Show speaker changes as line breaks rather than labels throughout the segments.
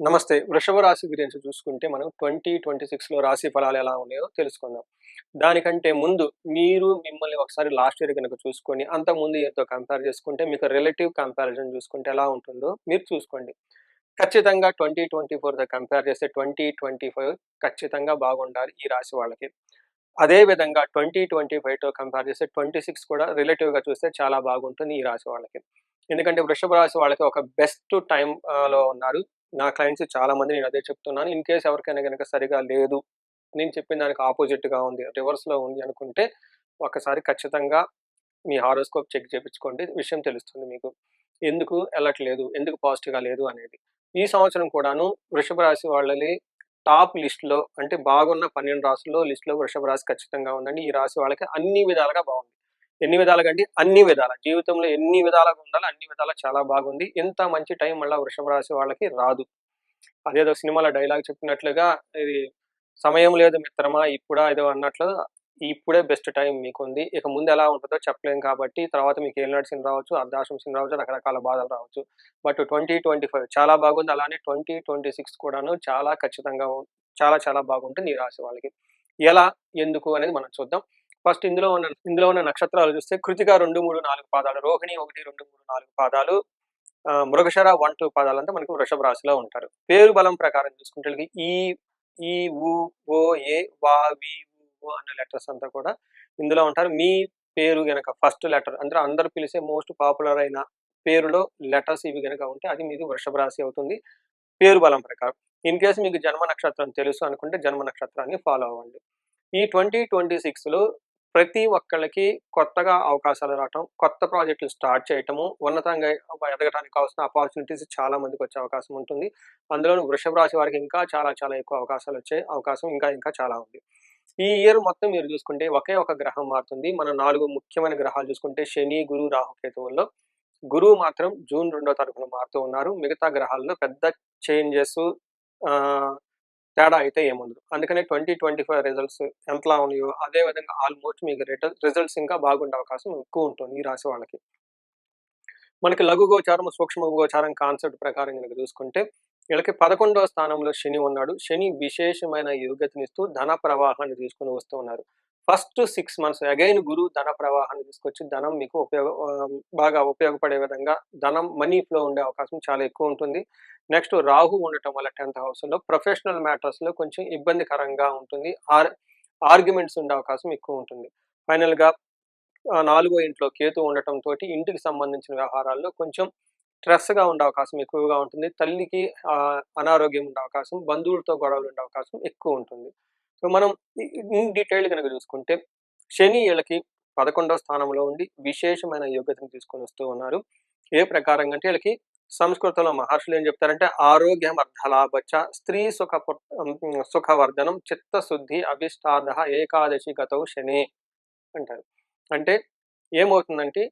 నమస్తే. వృషభ రాశి గురించి చూసుకుంటే మనం 2026లో రాశి ఫలాలు ఎలా ఉన్నాయో తెలుసుకుందాం. దానికంటే ముందు మీరు మిమ్మల్ని ఒకసారి లాస్ట్ ఇయర్ గనక చూసుకొని, అంతకుముందు ఇయర్‌తో కంపేర్ చేసుకుంటే మీకు రిలేటివ్ కంపారిజన్ చూసుకుంటే ఎలా ఉంటుందో మీరు చూసుకోండి. ఖచ్చితంగా 2024తో కంపేర్ చేస్తే 2025 ఖచ్చితంగా బాగుండాలి ఈ రాశి వాళ్ళకి. అదే విధంగా 2025తో కంపేర్ చేస్తే 26 కూడా రిలేటివ్‌గా చూస్తే చాలా బాగుంటుంది ఈ రాశి వాళ్ళకి. ఎందుకంటే వృషభ రాశి వాళ్ళకి ఒక బెస్ట్ టైమ్‌లో ఉన్నారు. నా క్లయింట్స్ చాలా మంది నేను అదే చెప్తున్నాను. ఇన్ కేస్ ఎవరికైనా గనక సరిగా లేదు, నేను చెప్పిన దానికి అపోజిట్‌గా ఉంది, రివర్స్‌లో ఉంది అనుకుంటే ఒక్కసారి ఖచ్చితంగా మీ హారోస్కోప్ చెక్ చేపించుకోండి. విషయం తెలుస్తుంది మీకు. ఎందుకు ఎళ్ళట్లేదు, ఎందుకు పాజిటివ్‌గా లేదు అనేది. ఈ సంవత్సరం కూడాను వృషభ రాశి వాళ్ళని టాప్ లిస్ట్‌లో అంటే బాగున్న 12 రాసుల్లో లిస్ట్‌లో వృషభ రాశి ఖచ్చితంగా ఉందండి. ఈ రాశి వాళ్ళకి అన్ని విధాలుగా బాగుంది. ఎన్ని విధాలుగా అంటే అన్ని విధాల. జీవితంలో ఎన్ని విధాలుగా ఉండాలో అన్ని విధాలా చాలా బాగుంది. ఇంత మంచి టైం మళ్ళా వృషభ రాశి వాళ్ళకి రాదు. అదేదో సినిమాలో డైలాగ్ చెప్పినట్లుగా ఇది సమయం లేదు మిత్రమా ఇప్పుడా ఏదో అన్నట్లు ఇప్పుడే బెస్ట్ టైం మీకుంది. ఇక ముందు ఎలా ఉంటదో చెప్పలేం కాబట్టి తర్వాత మీకు ఏలినాటి శని రావచ్చు, అర్ధాష్టమ శని రావచ్చు, రకరకాల బాధలు రావచ్చు. బట్ 2025 చాలా బాగుంది. అలానే 2026 కూడాను చాలా ఖచ్చితంగా చాలా చాలా బాగుంటుంది ఈ రాశి వాళ్ళకి. ఎలా? ఎందుకు? అనేది మనం చూద్దాం. ఫస్ట్ ఇందులో ఉన్న నక్షత్రాలు చూస్తే కృతిక 2, 3, 4 పాదాలు, రోహిణి 1, 2, 3, 4 పాదాలు, మృగశిర 1, 2 పాదాలంతా మనకు వృషభ రాశిలో ఉంటారు. పేరు బలం ప్రకారం చూసుకుంటే వీళ్ళకి ఈ, ఉ, ఓ, ఏ, వా, వి, వు, అన్న లెటర్స్ అంతా కూడా ఇందులో ఉంటారు. మీ పేరు గనక ఫస్ట్ లెటర్ అంటే అందరూ పిలిసే మోస్ట్ పాపులర్ అయిన పేరులో లెటర్స్ ఇవి గనక ఉంటే అది మీది వృషభ రాశి అవుతుంది పేరు బలం ప్రకారం. ఇన్ కేస్ మీకు జన్మ నక్షత్రం తెలుసు అనుకుంటే జన్మ నక్షత్రాన్ని ఫాలో అవ్వండి. ఈ 2026లో ప్రతి ఒక్కళ్ళకి కొత్తగా అవకాశాలు రావటం, కొత్త ప్రాజెక్టులు స్టార్ట్ చేయటము, ఉన్నతంగా ఎదగడానికి కావాల్సిన అపార్చునిటీస్ చాలా మందికొచ్చే అవకాశం ఉంటుంది. అందులోను వృషభ రాశి వారికి ఇంకా చాలా చాలా ఎక్కువ అవకాశాలొచ్చే అవకాశం ఇంకా ఇంకా చాలా ఉంది. ఈ ఇయర్ మొత్తం మీరు చూసుకుంటే ఒకే ఒక గ్రహం మారుతుంది. మన 4 ముఖ్యమైన గ్రహాలు చూసుకుంటే శని, గురు, రాహు, కేతువుల్లో గురువు మాత్రం జూన్ 2వ తారీఖున మారుతూ ఉన్నారు. మిగతా గ్రహాల్లో పెద్ద చేంజెస్ ఆహ్, తేడా అయితే ఏముండదు. అందుకనే 2025 రిజల్ట్స్ ఎంతలా ఉన్నాయో అదే విధంగా ఆల్‌మోస్ట్ మీకు రిజల్ట్స్ ఇంకా బాగుండే అవకాశం ఎక్కువుంటుంది ఈ రాశి వాళ్ళకి. మనకి లఘు గోచారం, సూక్ష్మ గోచారం కాన్సెప్ట్ ప్రకారం గనక చూసుకుంటే, వీళ్ళకి 11వ స్థానంలో శని ఉన్నాడు. శని విశేషమైన యోగ్యతనిస్తూ ధన ప్రవాహాన్ని తీసుకొని వస్తూ ఉన్నారు. ఫస్ట్ 6 మంత్స్ అగైన్ గురువు ధన ప్రవాహాన్ని తీసుకొచ్చి ధనం మీకు బాగా ఉపయోగపడే విధంగా మనీ ఫ్లో ఉండే అవకాశం చాలా ఎక్కువుంటుంది. నెక్స్ట్ రాహు ఉండటం వల్ల 10థ్ హౌస్‌లో ప్రొఫెషనల్ మ్యాటర్స్‌లో కొంచెం ఇబ్బందికరంగా ఉంటుంది. ఆర్గ్యుమెంట్స్ ఉండే అవకాశం ఎక్కువుంటుంది. ఫైనల్‌గా నాలుగో ఇంట్లో కేతు ఉండటంతోటి ఇంటికి సంబంధించిన వ్యవహారాల్లో కొంచెం స్ట్రెస్‌గా ఉండే అవకాశం ఎక్కువగా ఉంటుంది. తల్లికి అనారోగ్యం ఉండే అవకాశం, బంధువులతో గొడవలు ఉండే అవకాశం ఎక్కువుంటుంది. సో, మనం ఇన్ డీటెయిల్ గనక చూసుకుంటే, శని ఈళ్ళకి 11వ స్థానంలో ఉండి విశేషమైన యోగ్యతను తీసుకొనొస్తూ ఉన్నారు. ఏ ప్రకారంగా అంటే ఈళ్ళకి సంస్కృతంలో మహర్షులు ఏం చెప్తారంటే, ఆరోగ్యం అర్ధలాభచ స్త్రీ సుఖవర్ధనం చిత్తశుద్ధి అభిష్టార్థః ఏకాదశి గతౌ శనే అంటారు. అంటే ఏమవుతుందంటే,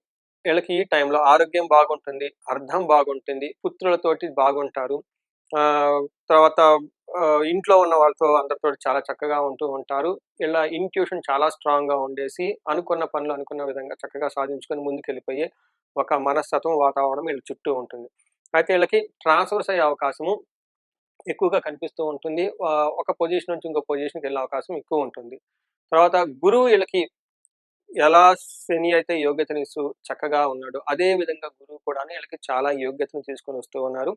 ఈళ్ళకి ఈ టైంలో ఆరోగ్యం బాగుంటుంది, అర్థం బాగుంటుంది, పుత్రులతోటి బాగుంటారు. ఆహ్, తర్వాత ఇంట్లో ఉన్న వాళ్ళతో అందరితోటి చాలా చక్కగా ఉంటూ ఉంటారు. ఈళ్ళ ఇంట్యూషన్ చాలా స్ట్రాంగ్‌గా ఉండేసి, అనుకున్న పనులు అనుకున్న విధంగా చక్కగా సాధించుకొని ముందుకెళ్ళిపోయే ఒక మనస్తత్వం, వాతావరణం ఈళ్ళ చుట్టూ ఉంటుంది. అయితే ఈళ్ళకి ట్రాన్స్‌ఫర్స్ అయ్యే అవకాశము ఎక్కువగా కనిపిస్తూ ఉంటుంది. ఒక పొజిషన్ నుంచి ఇంకో పొజిషన్‌కెళ్ళే అవకాశం ఎక్కువుంటుంది. తర్వాత గురువు ఈళ్ళకి ఎలా శని అయితే యోగ్యతనిస్తూ చక్కగా ఉన్నాడో, అదే విధంగా గురువు కూడాను ఈళ్ళకి చాలా యోగ్యతను తీసుకొనొస్తూ ఉన్నారు.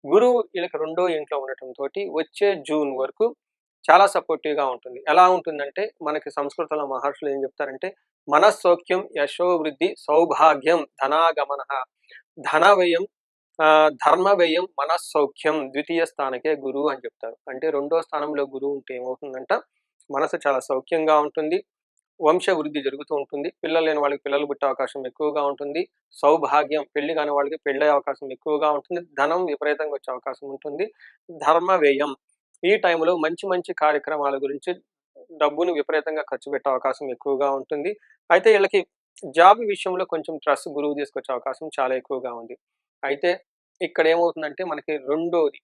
గురువు ఈళ్ళకి రెండో ఇంట్లో ఉండటంతోటి వచ్చే జూన్ వరకు చాలా సపోర్టివ్‌గా ఉంటుంది. ఎలా ఉంటుందంటే, మనకి సంస్కృతంలో మహర్షులు ఏం చెప్తారంటే, మనస్సౌఖ్యం, యశోవృద్ధి, సౌభాగ్యం, ధనాగమనః, ధన వ్యయం, ధర్మ వ్యయం, మనస్సౌఖ్యం ద్వితీయ స్థానకే గురువు అని చెప్తారు. అంటే రెండో స్థానంలో గురువు ఉంటే ఏమవుతుందంట, మనసు చాలా సౌఖ్యంగా ఉంటుంది. వంశ వృద్ధి జరుగుతూ ఉంటుంది. పిల్లలు లేని వాళ్ళకి పిల్లలు పుట్టే అవకాశం ఎక్కువగా ఉంటుంది. సౌభాగ్యం పెళ్లి కాని వాళ్ళకి పెళ్ళయ్యే అవకాశం ఎక్కువగా ఉంటుంది. ధనం విపరీతంగా వచ్చే అవకాశం ఉంటుంది. ధర్మ వ్యయం ఈ టైంలో మంచి మంచి కార్యక్రమాల గురించి డబ్బును విపరీతంగా ఖర్చు పెట్టే అవకాశం ఎక్కువగా ఉంటుంది. అయితే ఈళ్ళకి జాబ్ విషయంలో కొంచెం స్ట్రెస్ గురువు తీసుకొచ్చే అవకాశం చాలా ఎక్కువగా ఉంది. అయితే ఇక్కడ ఏమవుతుందంటే మనకి రెండోది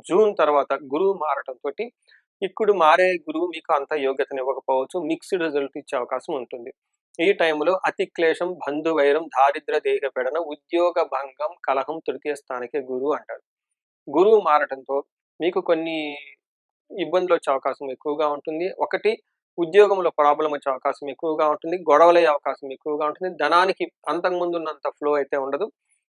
జూన్ తర్వాత గురువు మారటంతోటి ఇప్పుడు మారే గురువు మీకు అంత యోగ్యతనివ్వకపోవచ్చు. మిక్స్డ్ రిజల్ట్ ఇచ్చే అవకాశం ఉంటుంది. ఈ టైంలో అతి క్లేశం, బంధు వైరం, దారిద్ర్య దేహపెడన, ఉద్యోగ భంగం, కలహం తృతీయ స్థానకే గురువు అంటారు. గురువు మారటంతో మీకు కొన్ని ఇబ్బందులొచ్చే అవకాశం ఎక్కువగా ఉంటుంది. ఒకటి, ఉద్యోగంలో ప్రాబ్లమ్ వచ్చే అవకాశం ఎక్కువగా ఉంటుంది. గొడవలయ్యే అవకాశం ఎక్కువగా ఉంటుంది. ధనానికి అంతకుముందున్నంత ఫ్లో అయితే ఉండదు.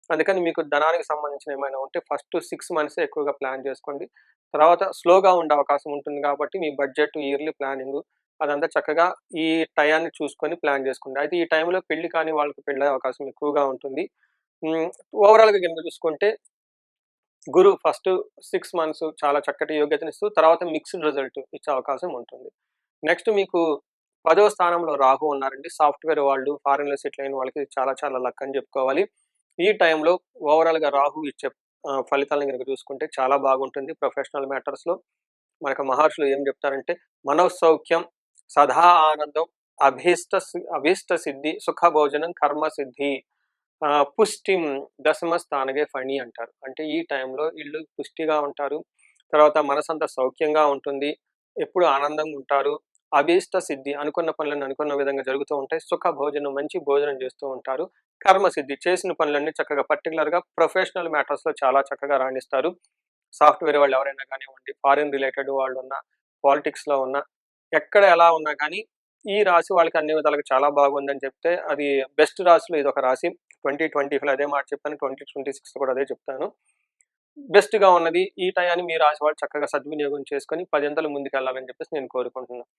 అందుకని మీకు ధనానికి సంబంధించిన ఏమైనా ఉంటే ఫస్ట్ 6 మంత్సే ఎక్కువగా ప్లాన్ చేసుకోండి. తర్వాత స్లోగా ఉండే అవకాశం ఉంటుంది కాబట్టి మీ బడ్జెట్, ఇయర్లీ ప్లానింగు అదంతా చక్కగా ఈ టయాన్ని చూసుకొని ప్లాన్ చేసుకోండి. అయితే ఈ టైంలో పెళ్లి కాని వాళ్ళకి పెళ్ళయ్యే అవకాశం ఎక్కువగా ఉంటుంది. హ్మ్. ఓవరాల్‌గా గనుక చూసుకుంటే గురువు ఫస్ట్ 6 మంత్స్ చాలా చక్కటి యోగ్యతనిస్తూ, తర్వాత మిక్స్డ్ రిజల్ట్ ఇచ్చే అవకాశం ఉంటుంది. నెక్స్ట్ మీకు 10వ స్థానంలో రాహు ఉన్నారండి. సాఫ్ట్‌వేర్ వాళ్ళు, ఫారిన్‌లో సెటిల్ అయిన వాళ్ళకి చాలా చాలా లక్ అని చెప్పుకోవాలి. ఈ టైంలో ఓవరాల్‌గా రాహు ఇచ్చే ఫలితాలను గనుక చూసుకుంటే చాలా బాగుంటుంది ప్రొఫెషనల్ మ్యాటర్స్‌లో. మనకు మహర్షులు ఏం చెప్తారంటే, మనఃసౌఖ్యం, సదా ఆనందం, అభీష్ట సిద్ధి, సుఖభోజనం, కర్మ సిద్ధి. పుష్టిం దశమ స్థానగే ఫణి అంటారు. అంటే ఈ టైంలో ఈళ్ళు పుష్టిగా ఉంటారు. తర్వాత మనసంతా సౌఖ్యంగా ఉంటుంది. ఎప్పుడు ఆనందంగా ఉంటారు. అభీష్ట సిద్ధి అనుకున్న పనులన్నీ అనుకున్న విధంగా జరుగుతూ ఉంటాయి. సుఖ భోజనం మంచి భోజనం చేస్తూ ఉంటారు. కర్మ సిద్ధి చేసిన పనులన్నీ చక్కగా పర్టిక్యులర్‌గా ప్రొఫెషనల్ మ్యాటర్స్‌లో చాలా చక్కగా రాణిస్తారు. సాఫ్ట్‌వేర్ వాళ్ళు ఎవరైనా కానివ్వండి, ఫారిన్ రిలేటెడ్ వాళ్ళున్నా, పాలిటిక్స్‌లో ఉన్నా, ఎక్కడ ఎలా ఉన్నా కానీ ఈ రాశి వాళ్ళకి అన్ని విధాలుగా చాలా బాగుందని చెప్తే అది బెస్ట్ రాశిలో ఇదొక రాశి. 2025లో అదే మాట చెప్పాను. 2026లో కూడా అదే చెప్తాను. బెస్ట్‌గా ఉన్నది. ఈ టయాన్ని మీ రాశి వాళ్ళు చక్కగా సద్వినియోగం చేసుకొని 10 అంతలు ముందుకెళ్ళాలని చెప్పేసి నేను కోరుకుంటున్నాను.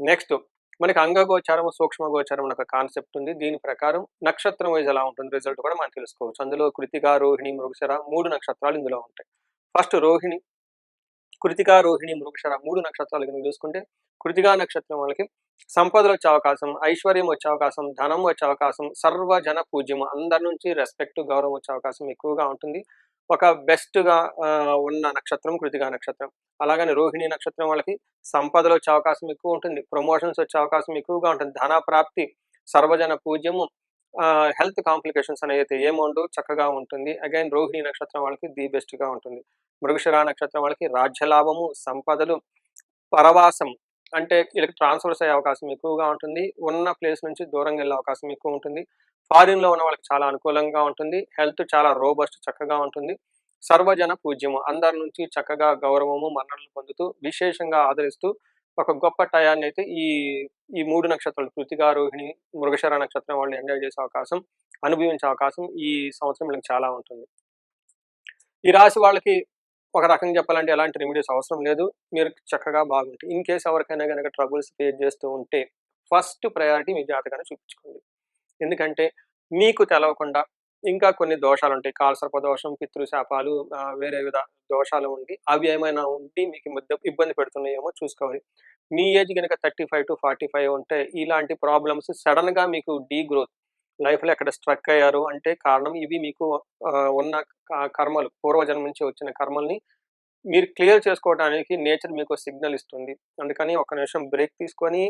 నెక్స్ట్ మనకి అంగగోచారం, సూక్ష్మ గోచారం అని ఒక కాన్సెప్ట్ ఉంది. దీని ప్రకారం నక్షత్రం వైస్ ఎలా ఉంటుంది రిజల్ట్ కూడా మనం తెలుసుకోవచ్చు. అందులో కృతిక, రోహిణి, మృగశిర 3 నక్షత్రాలు ఇందులో ఉంటాయి. ఫస్ట్ రోహిణి, కృతిక, రోహిణి, మృగశిర 3 నక్షత్రాలు గనుక చూసుకుంటే, కృతికా నక్షత్రం వాళ్ళకి సంపదలొచ్చే అవకాశం, ఐశ్వర్యం వచ్చే అవకాశం, ధనం వచ్చే అవకాశం, సర్వజన పూజ్యం అందరి నుంచి రెస్పెక్ట్, గౌరవం వచ్చే అవకాశం ఎక్కువగా ఉంటుంది. ఒక బెస్ట్‌గా ఉన్న నక్షత్రం కృతికా నక్షత్రం. అలాగని రోహిణి నక్షత్రం వాళ్ళకి సంపదలొచ్చే అవకాశం ఎక్కువుంటుంది. ప్రమోషన్స్ వచ్చే అవకాశం ఎక్కువగా ఉంటుంది. ధన ప్రాప్తి, సర్వజన పూజ్యము, హెల్త్ కాంప్లికేషన్స్ అనేవైతే ఏముండవు చక్కగా ఉంటుంది. అగైన్ రోహిణి నక్షత్రం వాళ్ళకి ది బెస్ట్‌గా ఉంటుంది. మృగశిర నక్షత్రం వాళ్ళకి రాజ్యలాభము, సంపదలు, పరవాసం అంటే ఈళ్ళకి ట్రాన్స్‌ఫర్స్ అయ్యే అవకాశం ఎక్కువగా ఉంటుంది. ఉన్న ప్లేస్ నుంచి దూరంగా ఎళ్ళే అవకాశం ఎక్కువ ఉంటుంది. ఫారిన్‌లో ఉన్న వాళ్ళకి చాలా అనుకూలంగా ఉంటుంది. హెల్త్ చాలా రోబస్ట్ చక్కగా ఉంటుంది. సర్వజన పూజ్యము అందరి నుంచి చక్కగా గౌరవము, మన్ననలు పొందుతూ విశేషంగా ఆదరిస్తూ ఒక గొప్ప టయాన్నయితే ఈ 3 నక్షత్రాలు కృతిక, రోహిణి, మృగశిర నక్షత్రం వాళ్ళు ఎంజాయ్ చేసే అవకాశం, అనుభవించే అవకాశం ఈ సంవత్సరం వీళ్ళకి చాలా ఉంటుంది. ఈ రాశి వాళ్ళకి ఒక రకంగా చెప్పాలంటే ఎలాంటి రెమెడీస్ అవసరం లేదు. మీరు చక్కగా బాగుంటాయి. ఇన్ కేస్ ఎవరికైనా గనక ట్రబుల్స్ ఫేస్ చేస్తూ ఉంటే, ఫస్ట్ ప్రయారిటీ మీ జాతకాన్ని చూపించుకోండి. ఎందుకంటే మీకు తెలవకుండా ఇంకా కొన్ని దోషాలుంటాయి. కాలసర్ప దోషం, పితృశాపాలు, వేరే దోషాలు ఉండి, అవి ఏమైనా ఉండి మీకు ఇబ్బంది పెడుతున్నాయేమో చూసుకోవాలి. మీ ఏజ్ గనక 35-45 ఉంటే ఇలాంటి ప్రాబ్లమ్స్ సడెన్‌గా మీకు డీగ్రోత్ లైఫ్‌లో ఎక్కడ స్ట్రక్ అయ్యారు అంటే కారణం ఇవి మీకు ఉన్న కర్మలు పూర్వజన్మ నుంచి వచ్చిన కర్మల్ని మీరు క్లియర్ చేసుకోవడానికి నేచర్ మీకో సిగ్నల్ ఇస్తుంది. అందుకని ఒక్క నిమిషం బ్రేక్ తీసుకొని,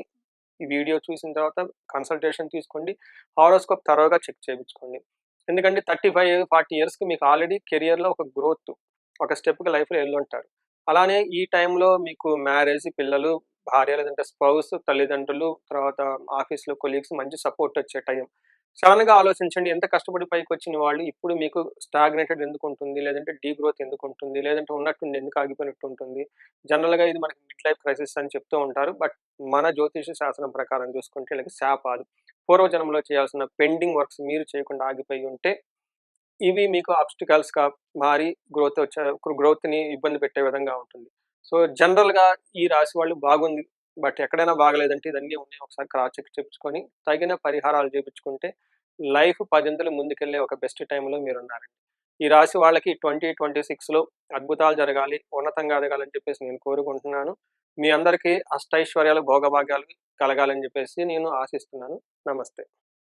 ఈ వీడియో చూసిన తర్వాత కన్సల్టేషన్ తీసుకోండి. హారోస్కోప్ థరోగా చెక్ చేపించుకోండి. ఎందుకంటే 35, 40 ఇయర్స్‌కి మీకు ఆల్రెడీ కెరియర్‌లో ఒక గ్రోత్, ఒక స్టెప్‌కి లైఫ్‌లో ఎళ్ళుంటారు. అలానే ఈ టైంలో మీకు మ్యారేజ్, పిల్లలు, భార్య లేదంటే స్పౌస్, తల్లిదండ్రులు, తర్వాత ఆఫీస్‌లో కొలీగ్స్ మంచి సపోర్ట్ వచ్చే టైం. సడెన్‌గా ఆలోచించండి. ఎంత కష్టపడి పైకొచ్చిన వాళ్ళు ఇప్పుడు మీకు స్టాగ్నేటెడ్ ఎందుకుంటుంది? లేదంటే డీగ్రోత్ ఎందుకుంటుంది? లేదంటే ఉన్నట్టుండి ఎందుకు ఆగిపోయినట్టు ఉంటుంది? జనరల్‌గా ఇది మనకి మిడ్ లైఫ్ క్రైసిస్ అని చెప్తూ ఉంటారు. బట్ మన జ్యోతిష శాస్త్రం ప్రకారం చూసుకుంటే వీళ్ళకి శాపాలు. పూర్వజన్మలో చేయాల్సిన పెండింగ్ వర్క్స్ మీరు చేయకుండా ఆగిపోయి ఉంటే, ఇవి మీకు ఆబ్‌స్టికల్స్‌గా మారి గ్రోత్‌ని ఇబ్బంది పెట్టే విధంగా ఉంటుంది. సో, జనరల్‌గా ఈ రాశి వాళ్ళు బాగుంది. బట్ ఎక్కడైనా బాగలేదంటే ఇదన్నీ ఉన్నాయి. ఒకసారి క్రాస్ చెక్ చేపించుకొని తగిన పరిహారాలు చేపించుకుంటే లైఫ్ పదింతలు ముందుకెళ్ళే ఒక బెస్ట్ టైమ్‌లో మీరున్నారండి. ఈ రాశి వాళ్ళకి 2026లో అద్భుతాలు జరగాలి, ఉన్నతంగా ఎదగాలని చెప్పేసి నేను కోరుకుంటున్నాను. మీ అందరికీ అష్టైశ్వర్యాలు, భోగభాగ్యాలు కలగాలని చెప్పేసి నేను ఆశిస్తున్నాను. నమస్తే.